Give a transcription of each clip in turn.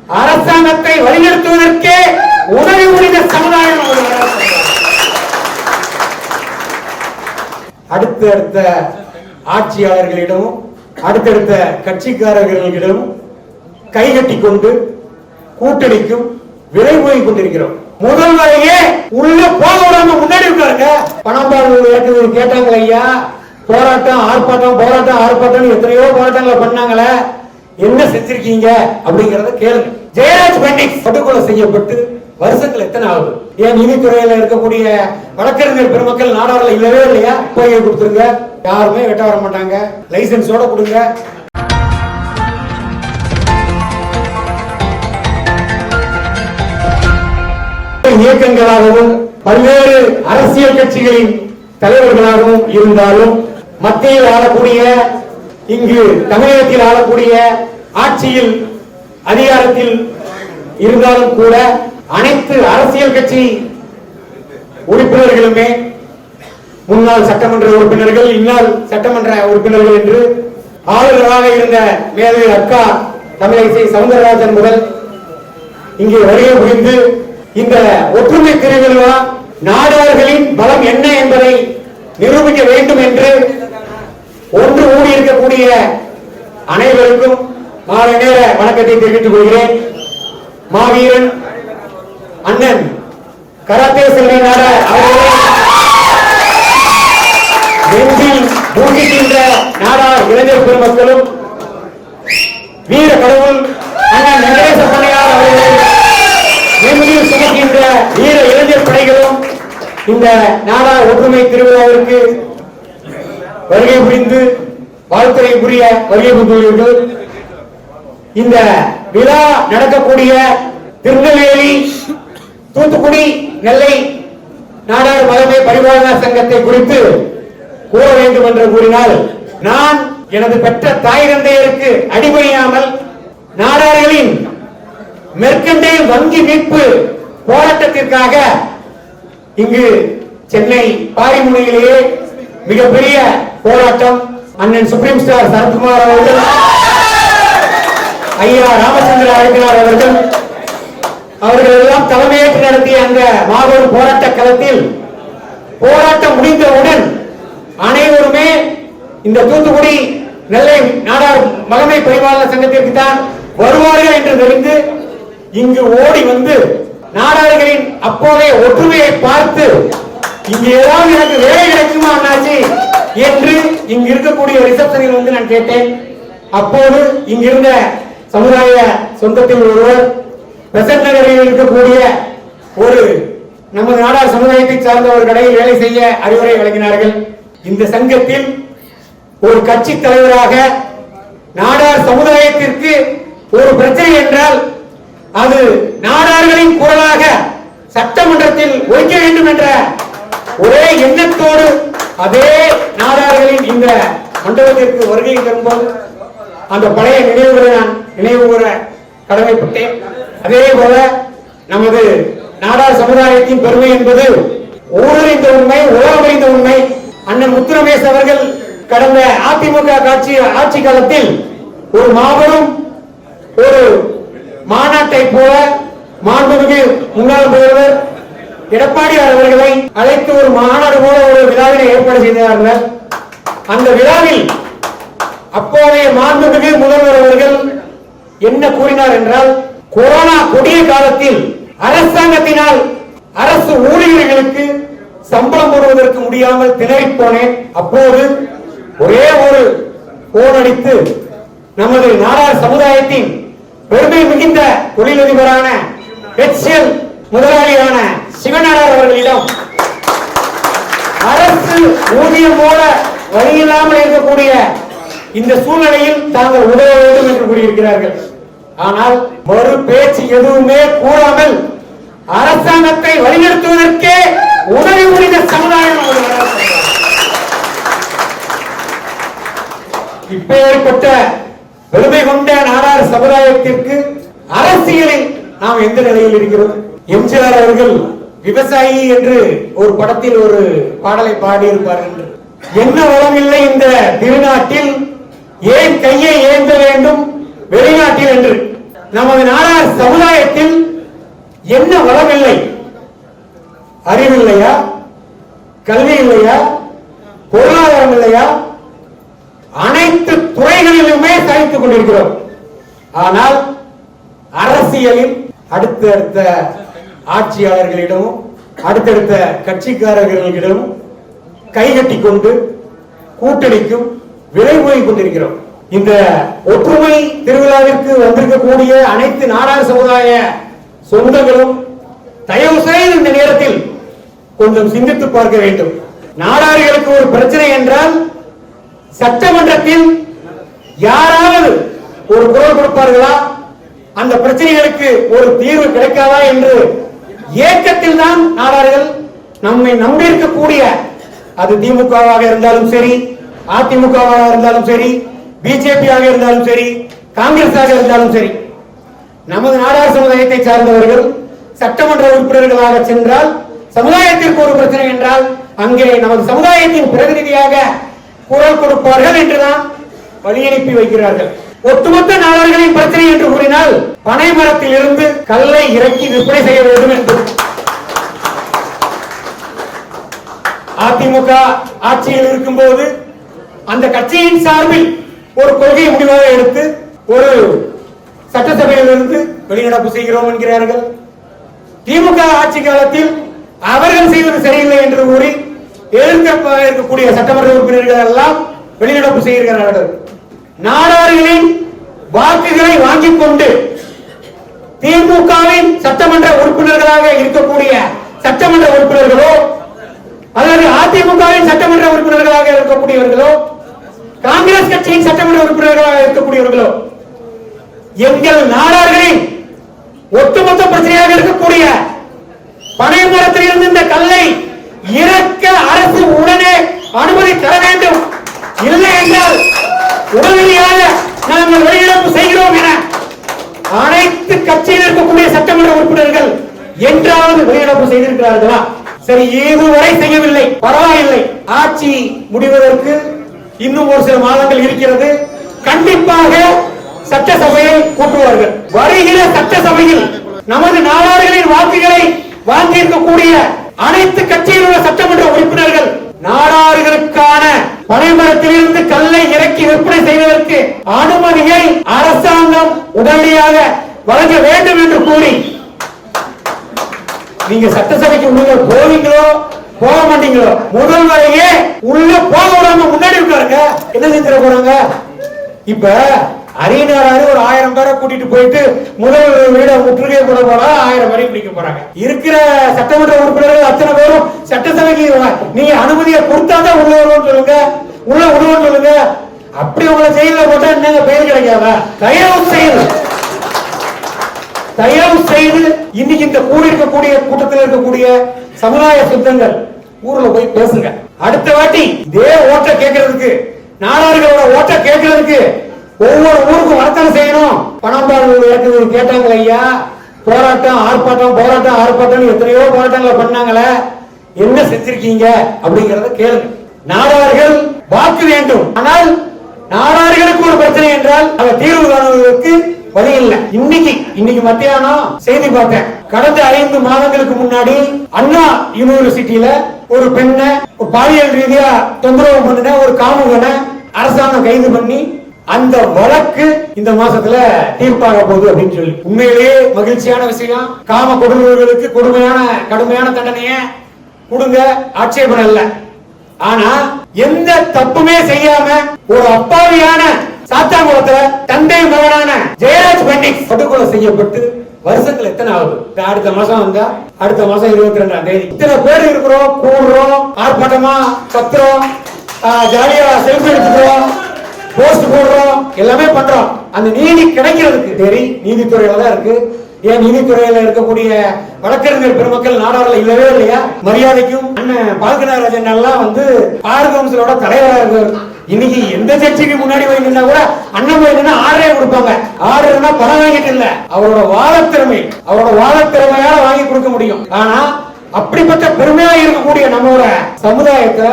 அரசாங்கத்தை வழிநடத்துவதற்கே உதவி புரிந்த சமுதாயம். அடுத்தடுத்த ஆட்சியாளர்களிடமும் அடுத்தடுத்த கட்சிக்காரர்களிடமும் கைகட்டி கொண்டு கூட்டணிக்கும் விலை போய் கொண்டிருக்கிறோம். முதல்வரையே உள்ள போக விடாம முன்னாடி இருக்காங்க. பணம் கேட்டாங்க ஐயா, போராட்டம் ஆர்ப்பாட்டம் போராட்டம் ஆர்ப்பாட்டம் எத்தனையோ போராட்டங்களை பண்ணாங்களே, என்ன செஞ்சிருக்கீங்க அப்படிங்கறத கேளுங்க. ஜெயராஜ் பெண்டிக்ஸ் படுகொலை செய்யப்பட்டு வருஷங்கள் எத்தனை ஆகுது? ஏன் நீதித்துறையில இருக்கக்கூடிய வழக்கறிஞர் பெருமக்கள் நாடாளுமன்ற இல்லவே இல்லையா? போய் கொடுத்துருங்க, யாருமே வெட்ட வர மாட்டாங்க, லைசன்ஸோட கொடுங்க. இயக்கங்களாகவும் பல்வேறு அரசியல் கட்சிகளின் தலைவர்களாகவும் இருந்தாலும் மத்தியில் ஆளக்கூடிய இங்கு தமிழகத்தில் ஆளக்கூடிய ஆட்சியில் அதிகாரத்தில் இருந்தாலும் கூட அனைத்து அரசியல் கட்சி உறுப்பினர்களுமே முன்னாள் சட்டமன்ற உறுப்பினர்கள், இந்நாள் சட்டமன்ற உறுப்பினர்கள் என்று ஆளுநராக இருந்த மேதகு அக்கா தமிழிசை சவுந்தரராஜன் முதல் இங்கே வருகை புரிந்து இந்த ஒற்றுமை திருவிழா நாடார்களின் பலம் என்ன என்பதை நிரூபிக்க வேண்டும் என்று ஒன்று கூடி இருக்கக்கூடிய அனைவருக்கும் மாலை நேர வணக்கத்தை தெரிவித்துக் கொள்கிறேன். மாவீரன் அண்ணன் கராத்தே செல்வி நாடார் அவர்களை நெஞ்சில் பூஜிக்கின்ற நாடார் இளைஞர் பெருமக்களும் வீர கடவுள் அண்ணன் வெங்கடேச பண்ணையார் அவர்களை நெஞ்சில் சுமக்கின்ற வீர இளைஞர் படைகளும் இந்த நாடார் ஒற்றுமை திருவிழாவிற்கு வருகை புரிந்து வாழ்த்துறை புரிய வருகை புரிந்துள்ளீர்கள். இந்த விழா நடக்கக்கூடிய திருநெல்வேலி, தூத்துக்குடி, நெல்லை நாடார் மதமை பரிபாலன சங்கத்தை குறித்து கூற வேண்டும் என்று கூறினால், நான் எனது பெற்ற தாய் தந்தையருக்கு அடிபணியாமல் நாடார்களின் மெர்கண்டைல் வங்கி மீட்பு போராட்டத்திற்காக இங்கு சென்னை பாரிமுனையிலேயே மிகப்பெரிய போராட்டம் அண்ணன் சுப்ரீம் ஸ்டார் சரத்குமார் அவர்கள், ஐயா ராமச்சந்திர அழைக்கிறார் அவர்கள் எல்லாம் தலைமையேற்று நடத்திய அந்த மாபெரும் போராட்ட களத்தில் போராட்டம் முடிந்தவுடன் அனைவருமே இந்த தூத்துக்குடி நெல்லை நாடார் மகமை பரிபாலன சங்கத்திற்கு தான் வருவார்கள் என்று தெரிந்து இங்கு ஓடி வந்து நாடார்களின் அப்போதைய ஒற்றுமையை பார்த்து இங்கு ஏதாவது எனக்கு வேலை கிடைக்குமா அண்ணாச்சி என்று இங்கு இருக்கக்கூடிய ரிசப்ஷனில் வந்து நான் கேட்டேன். அப்போது இங்கிருந்த சமுதாய சொந்தத்தில் ஒருவர் பெசன்ட் நகரில் இருக்கக்கூடிய ஒரு நமது நாடார் சமுதாயத்தை சார்ந்த ஒரு கடையில் வேலை செய்ய அறிவுரை வழங்கினார்கள். இந்த சங்கத்தில் ஒரு கட்சி தலைவராக நாடார் சமுதாயத்திற்கு ஒரு பிரச்சனை என்றால் அது நாடார்களின் குரலாக சட்டமன்றத்தில் ஒழிக்க வேண்டும் என்ற ஒரே எண்ணத்தோடு அதே நாடார்களின் இந்த மண்டபத்திற்கு வருகை தரும்போது அந்த பழைய நினைவுகளை நான் நினைவு கூற கடமைப்பட்டேன். அதே போல நமது நாடார் சமுதாயத்தின் பெருமை என்பது ஊரறிந்த உண்மை, உலகமறிந்த உண்மை. அண்ணன் முத்துரமேஷ் அவர்கள் கடந்த அதிமுக ஆட்சி காலத்தில் ஒரு மாபெரும் ஒரு மாநாட்டை போல மாண்புமிகு முன்னாள் முதல்வர் எடப்பாடியார் அவர்களை அழைத்து ஒரு மாநாடு போல ஒரு விழாவினை ஏற்பாடு செய்தார்கள். அந்த விழாவில் அப்போதைய மாண்புமிகு முதல்வர் அவர்கள் என்ன கூறினார் என்றால், கொரோனா கொடிய காலத்தில் அரசாங்கத்தினால் அரசு ஊழியர்களுக்கு சம்பளம் போடுவதற்கு முடியாமல் திணறி போனேன். அப்போது ஒரே ஒரு போன் அடித்து நமது நாடார் சமுதாயத்தின் பெருமை மிகுந்த தொழிலதிபரான HCL முதலாளியான சிவநாடார் அவர்களிடம் அரசு ஊதியம் போல வழியில்லாமல் இருக்கக்கூடிய இந்த சூழ்நிலையில் தாங்கள் உதவ வேண்டும் என்று கூறியிருக்கிறார்கள். ஆனால் ஒரு பேச்சு எதுவுமே கூறாமல் அரசாங்கத்தை வழிநடத்துவதற்கே உதவி புரிந்த சமுதாயம். இப்பேற்பட்ட பெருமை கொண்ட நாடார் சமுதாயத்திற்கு அரசியலில் நாம் எந்த நிலையில் இருக்கிறோம்? எம்ஜிஆர் அவர்கள் விவசாயி என்று ஒரு படத்தில் ஒரு பாடலை பாடியிருப்பார் என்று, என்ன வளம் இல்லை இந்த திருநாட்டில், ஏன் கையை ஏந்த வேண்டும் வெளிநாட்டில் என்று. நமது நாடார் சமுதாயத்தில் என்ன வளம் இல்லை? அறிவு இல்லையா? கல்வி இல்லையா? பொருளாதாரம் இல்லையா? அனைத்து துறைகளிலுமே சாதித்துக் கொண்டிருக்கிறோம். ஆனால் அரசியலில் அடுத்தடுத்த ஆட்சியாளர்களிடமும் அடுத்தடுத்த கட்சிக்காரர்களிடமும் கைகட்டி கொண்டு கூட்டணிக்கும் விலை போய் கொண்டிருக்கிறோம். இந்த ஒற்றுமை திருவிழாவிற்கு வந்திருக்கக்கூடிய அனைத்து நாடார் சமுதாய சொந்தங்களும் தயவு செய்து இந்த நேரத்தில் கொஞ்சம் சிந்தித்து பார்க்க வேண்டும். நாடார்களுக்கு ஒரு பிரச்சனை என்றால் சட்டமன்றத்தில் யாராவது ஒரு குரல் கொடுப்பார்களா? அந்த பிரச்சனைகளுக்கு ஒரு தீர்வு கிடைக்காதா என்று ஏக்கத்தில் தான் நாடார்கள் நம்மை நம்பியிருக்கக்கூடிய, அது திமுகவாக இருந்தாலும் சரி, அதிமுகவாக இருந்தாலும் சரி, பிஜேபியாக இருந்தாலும் சரி, காங்கிரஸாக இருந்தாலும் சரி, நமது நாடார் சமுதாயத்தை சார்ந்தவர்கள் சட்டமன்ற உறுப்பினர்களாக சென்றால் சமுதாயத்திற்கு ஒரு பிரச்சனை என்றால் அங்கே நமது சமுதாயத்தின் பிரதிநிதியாக குரல் கொடுப்பார்கள் என்றுதான் வழி அனுப்பி வைக்கிறார்கள். ஒட்டுமொத்த நாடார்களின் பிரச்சனை என்று கூறினால் பனை மரத்தில் இருந்து கல்லை இறக்கி விற்பனை செய்ய வேண்டும் என்று அதிமுக ஆட்சியில் இருக்கும் போது அந்த கட்சியின் சார்பில் ஒரு கொள்கை முடிவாக எடுத்து ஒரு சட்டசபையில் இருந்து வெளிநடப்பு செய்கிறோம் என்கிறார்கள். திமுக ஆட்சி காலத்தில் அவர்கள் செய்வது சரியில்லை என்று கூறி எதிர்க்க இருக்கக்கூடிய சட்டமன்ற உறுப்பினர்கள் எல்லாம் வெளிநடப்பு செய்கிறார்கள். நாடார்களின் வாக்குகளை வாங்கிக் கொண்டு திமுகவின் சட்டமன்ற உறுப்பினர்களாக இருக்கக்கூடிய சட்டமன்ற உறுப்பினர்களோ அல்லது அதிமுகவின் சட்டமன்ற உறுப்பினர்களாக இருக்கக்கூடியவர்களோ காங்கிரஸ் கட்சியின் சட்டமன்ற உறுப்பினர்களாக இருக்கக்கூடியவர்களோ எங்கள் நாடார்களின் ஒட்டுமொத்த பிரச்சனையாக இருக்கக்கூடிய பனை மரத்தில் இருந்து இந்த கல்லை இறக்க அரசு உடனே அனுமதி தர வேண்டும். இல்லை என்றால் உடனடியாக நாங்கள் வெளியிடப்பு செய்கிறோம் என அனைத்து கட்சியில் இருக்கக்கூடிய சட்டமன்ற உறுப்பினர்கள் என்றாவது வெளியிடப்பு செய்திருக்கிறார்களா? சரி, இதுவரை செய்யவில்லை, பரவாயில்லை. ஆட்சி முடிவதற்கு இன்னும் ஒரு சில மாதங்கள் இருக்கிறது. கண்டிப்பாக சட்டசபையை கூட்டுவார்கள். வருகிற சட்டசபையில் நமது நாடார்களின் வாக்குகளை வாங்கியிருக்கக்கூடிய அனைத்து கட்சியில் உள்ள சட்டமன்ற உறுப்பினர்கள் நாடார்களுக்கான பனைமரத்தில் இருந்து கல்லை இறக்கி விற்பனை செய்வதற்கு அனுமதியை அரசாங்கம் உடனடியாக வழங்க வேண்டும் என்று கூறி நீங்க சட்டசபைக்கு உள்ள போவீங்களோ போக மாட்டீங்களோ, முதல்வரையே உள்ள போக விடாம முன்னாடி இருக்காருங்க. என்ன செஞ்சிட போறாங்க? இப்ப அரியநாடு ஒரு 1000 பேரை கூட்டிட்டு போயிட்டு முதல் வீட முற்றுகை போட போறா, 1000 பேரை பிடிக்க போறாங்க. இருக்கிற சட்டமன்ற உறுப்பினர்கள் அத்தனை பேரும் சட்டசபைக்கு நீங்க அனுமதியை கொடுத்தாதான் உள்ள வருவோம் சொல்லுங்க, உள்ள விடுவோம் சொல்லுங்க. அப்படி உங்களை ஜெயில போட்டா என்னங்க பெயர் கிடைக்காதா? தயவு செய்து இன்னைக்கு இந்த கூடியிருக்கக்கூடிய கூட்டத்தில் இருக்கக்கூடிய சமுதாய சொந்தங்கள் ஊர்ல போய் பேசுங்க. அடுத்த வாட்டி இதே ஓட்ட கேட்கறதுக்கு, நாடார்களோட ஓட்ட கேட்கறதுக்கு ஒவ்வொரு ஊருக்கும் வர்த்தனை செய்யணும். பணம் கேட்டாங்க ஐயா, போராட்டம் ஆர்ப்பாட்டம் போராட்டம் ஆர்ப்பாட்டம் எத்தனையோ போராட்டங்களை பண்ணாங்களே, என்ன செஞ்சிருக்கீங்க அப்படிங்கறத கேளுங்க. நாடார்கள் வாக்கு வேண்டும். ஆனால் நாடார்களுக்கு ஒரு பிரச்சனை என்றால் அதை தீர்வு காணுவதற்கு வழி இல்லை. இன்னைக்கு மத்தியானம் செய்தி பார்த்தேன். கடந்த 5 மாதங்களுக்கு முன்னாடி அண்ணா யூனிவர்சிட்டியில ஒரு பெண்ணை பாலியல் ரீதியா தொந்தரவு பண்ணின ஒரு காமுகனை அரசாங்கம் கைது பண்ணி அந்த வழக்கு இந்த மாசத்துல தீர்ப்பாக போகுது அப்படின்னு சொல்லி, உண்மையிலேயே மகிழ்ச்சியான விஷயம். காம கொடுமைகளுக்கு கடுமையான தண்டனையை கொடுங்க, ஆட்சேபம் இல்ல. ஆனா எந்த தப்புமே செய்யாம ஒரு அப்பாவியான சாத்தாங்குளத்துல தந்தை மகனான ஜெயராஜ் பெண்டிக்ஸ் படுகொலை செய்யப்பட்டு வருஷங்கள் எத்தனை ஆகுது? அடுத்த மாசம் வந்தா அடுத்த மாசம் 22ஆம் தேதி இத்தனை பேர் இருக்கிறோம், கூடுறோம், ஆர்ப்பாட்டமா கத்துறோம், ஜாலியா செல்ஃபி எடுத்துக்கிறோம், போஸ்ட் போடுறோம், எல்லாமே பண்றோம். அந்த நீதி கிடைக்கிறதுக்கு சரி நீதித்துறையில தான் இருக்கு. ஏன் நீதித்துறையில இருக்கக்கூடிய வழக்கறிஞர் பெருமக்கள் நாடாளர்கள் இல்லவே இல்லையா? மரியாதைக்கும் அண்ணன் பால்கநாதராஜன் எல்லாம் வந்து பார் கவுன்சிலோட தலைவராக இருக்காரு. இன்னைக்கு எந்த சர்ச்சைக்கு முன்னாடி போய் நின்னா கூட அண்ணன் போய் நின்னா ஆர்டரே கொடுப்பாங்க. ஆர்டர்னா பணம் வாங்கிட்டு இல்ல, அவரோட வாதத்திறமையால வாங்கி கொடுக்க முடியும். ஆனா அப்படிப்பட்ட பெருமையா இருக்கக்கூடிய நம்மளோட சமுதாயத்தை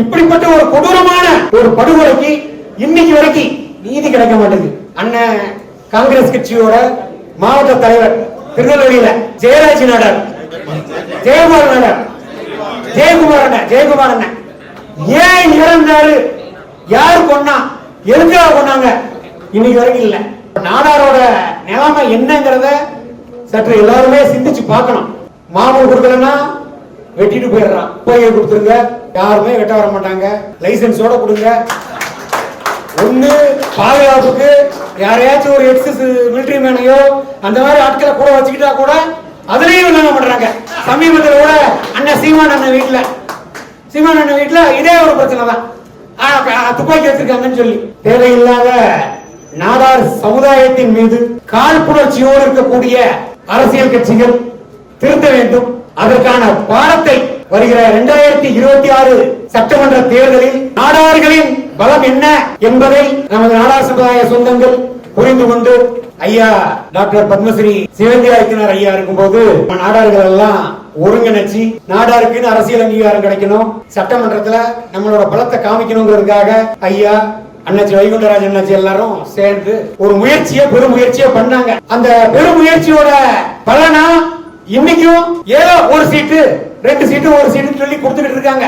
இப்படிப்பட்ட ஒரு கொடூரமான ஒரு படுகொலைக்கு இன்னைக்கு வரைக்கும் நீதி கிடைக்க மாட்டேங்குது. அண்ணன் காங்கிரஸ் கட்சியோட மாவட்ட தலைவர் திருநெல்வேலியில ஜெயராஜ் நாடார், ஜெயக்குமார் நாடார், ஜெயக்குமார் அண்ணன் ஏன் இறந்தாரு, யாரு கொண்டா, எதுக்காக கொண்டாங்க, இன்னைக்கு வரைக்கும் இல்ல. நாடாரோட நிலைமை என்னங்கிறத சற்று எல்லாருமே சிந்திச்சு பார்க்கணும். மாமூல் கொடுக்கலன்னா வெட்டிட்டு போயிடுறான், போய் கொடுத்துருங்க, யாருமே வெட்ட வர மாட்டாங்க, லைசன்ஸோட கொடுங்க. ஒண்ணு பாதுகாப்புக்கு யாரையாச்சும் ஒரு எக்ஸஸ் மிலிட்டரி மேனையோ அந்த மாதிரி ஆட்களை கூட வச்சுக்கிட்டா கூட அதுலயும் என்ன பண்றாங்க. சமீபத்தில் கூட அண்ணன் சீமான் அண்ணன் வீட்டுல இதே ஒரு பிரச்சனை தான், துப்பாக்கி வச்சிருக்காங்கன்னு சொல்லி. தேவையில்லாத நாடார் சமுதாயத்தின் மீது காழ்ப்புணர்ச்சியோடு இருக்கக்கூடிய அரசியல் கட்சிகள் திருந்த வேண்டும். அதற்கான பாடத்தை வருகிற 2026 சட்டமன்ற தேர்தலில் நாடார்களின் பலம் என்ன என்பதை நமது நாடார் சமுதாய சொந்தங்கள் புரிந்து கொண்டு, ஐயா டாக்டர் பத்மஸ்ரீ சிவந்தி ஆய்க்கினார் ஐயா இருக்கும்போது நாடார்கள் எல்லாம் ஒருங்கிணைச்சு நாடாருக்குன்னு அரசியல் அங்கீகாரம் கிடைக்கணும், சட்டமன்றத்துல நம்மளோட பலத்தை காமிக்கணுங்கிறதுக்காக ஐயா அண்ணாச்சி வைகுண்டராஜ் அண்ணாச்சி எல்லாரும் சேர்ந்து ஒரு பெரும் முயற்சியை பண்ணாங்க. அந்த பெரும் முயற்சியோட பலனா இன்னைக்கும் ஏதோ ஒரு சீட்டு 2 சீட்டு 1 சீட்டு சொல்லி கொடுத்துட்டு இருக்காங்க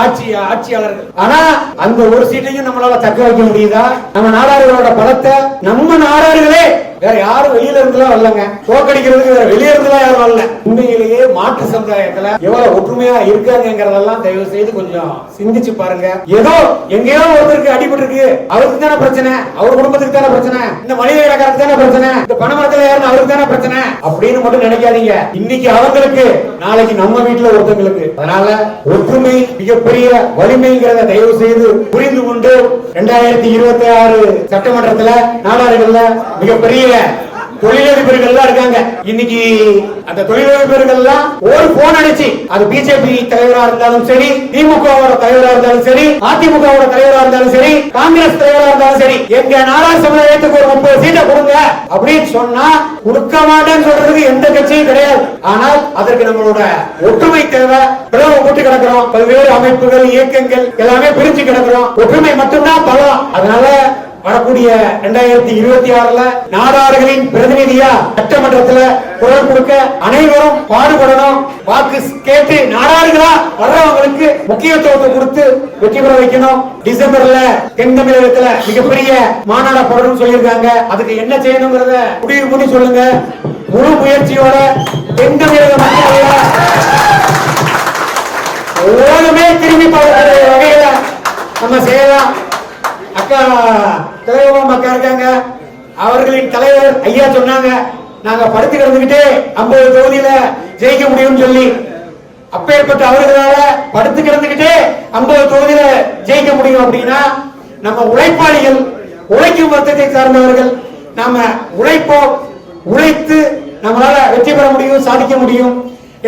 ஆட்சியாளர்கள். ஆனா அந்த ஒரு சீட்டையும் நம்மளால தக்க வைக்க முடியுதா? நம்ம நாடார்களோட பலத்தை நம்ம நாடார்களே, வேற யாரும் வெளியில இருந்துலாம் வரலங்க, தோக்கடிக்கிறதுக்கு வேற வெளியே இருந்துலாம் யாரும் வரல. உண்மையிலேயே மாற்று சமுதாயத்துல எவ்வளவு ஒற்றுமையா இருக்காங்கிறதெல்லாம் தயவு செய்து கொஞ்சம் சிந்திச்சு பாருங்க. ஏதோ எங்கேயோ ஒருத்தருக்கு அடிபட்டு இருக்கு, அவருக்கு தானே பிரச்சனை, அவர் குடும்பத்துக்கு தானே பிரச்சனை, இந்த மளிகை கடைக்காரருக்கு தானே பிரச்சனை, இந்த பணமரத்துல யாருன்னு அவருக்கு தானே பிரச்சனை அப்படின்னு மட்டும் நினைக்காதீங்க. இன்னைக்கு அவங்களுக்கு, நாளைக்கு நம்ம வீட்டுல ஒருத்தங்களுக்கு. அதனால ஒற்றுமை மிகப்பெரிய வலிமைங்கிறத தயவு செய்து புரிந்து கொண்டு 2026 சட்டமன்றத்துல நாடார்கள்ல மிகப்பெரிய தொழிலதிபர்கள் இருக்காங்க. இன்னைக்கு அந்த தொழிலதிபர்கள் ஒரு போன் அடிச்சு, அது பிஜேபி தலைவரா இருந்தாலும் சரி, திமுகவோட தலைவரா இருந்தாலும் சரி, அதிமுகவோட தலைவரா இருந்தாலும் சரி, காங்கிரஸ் தலைவரா இருந்தாலும் சரி, எங்க நாடார் சமுதாயத்துக்கு ஒரு 30 சீட்டை கொடுங்க அப்படின்னு சொன்னா கொடுக்க மாட்டேன்னு சொல்றதுக்கு எந்த கட்சியும் கிடையாது. ஆனால் அதற்கு நம்மளோட ஒற்றுமை தேவை. பிளவு போட்டு கிடக்கிறோம், பல்வேறு அமைப்புகள் இயக்கங்கள் எல்லாமே பிரிஞ்சு கிடக்கிறோம். ஒற்றுமை மட்டும்தான் பலம். அதனால வரக்கூடிய 2026 நாடார்களின் பிரதிநிதியா சட்டமன்றத்துல குரல் கொடுக்க அனைவரும் பாடுபடணும். வாக்கு கேட்டு நாடார்களா வர்றவங்களுக்கு முக்கியத்துவத்தை கொடுத்து வெற்றி பெற வைக்கணும். டிசம்பர்ல தென் தமிழகத்துல மிகப்பெரிய மாநாட போடணும்னு சொல்லியிருக்காங்க. அதுக்கு என்ன செய்யணுங்கிறத முடிவு பண்ணி சொல்லுங்க. முழு முயற்சியோட தென் தமிழக மக்கள் உலகமே திரும்பி பார்க்கிற வகையில நம்ம செய்யலாம். அக்கா தலைவர் அக்கா இருக்காங்க, அவர்களின் தலைவர் ஐயா சொன்னாங்க, நாங்க படுத்து கிடந்துகிட்டே 50 தொகுதியில ஜெயிக்க முடியும்னு சொல்லி. அப்பேற்பட்ட அவர்களால படுத்து கிடந்துகிட்டே 50 தொகுதியில ஜெயிக்க முடியும் அப்படின்னா நம்ம உழைப்பாளிகள், உழைக்கும் வர்க்கத்தை சார்ந்தவர்கள், நாம உழைப்போம், உழைத்து நம்மளால வெற்றி பெற முடியும், சாதிக்க முடியும்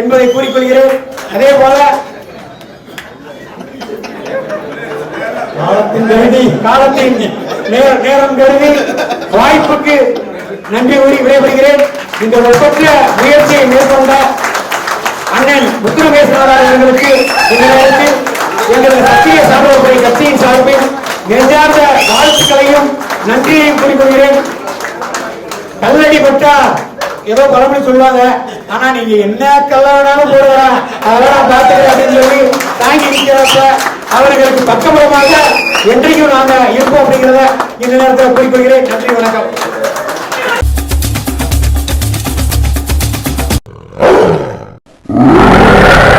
என்பதை கூறிக்கொள்கிறேன். அதே போல காலத்தின் நேரம் கருதி வாய்ப்புக்கு நன்றி கூறி விடைபெறுகிறேன். இந்த ஒப்பற்ற முயற்சியை மேற்கொண்ட அண்ணன் முத்துரமேஸ்வரர் அவர்களுக்கு இந்த நேரத்தில் எங்களது சத்திய சார்புடைய கட்சியின் சார்பில் நெஞ்சார்ந்த வாழ்த்துக்களையும் நன்றியையும் கூறிக்கொள்கிறேன். கல்லடி பட்டா ஏதோ பழமொழி சொல்லுவாங்க, ஆனா நீங்க என்ன கல்லானாலும் போடுவேன் அதெல்லாம் பார்த்துக்கிறேன் அப்படின்னு சொல்லி தாங்கி நிற்கிறப்ப அவர்களுக்கு பக்கபலமாக என்றைக்கும் நாங்க இருப்போம் அப்படிங்கிறத இந்த நேரத்தில் கூறிக்கொள்கிறேன். நன்றி, வணக்கம்.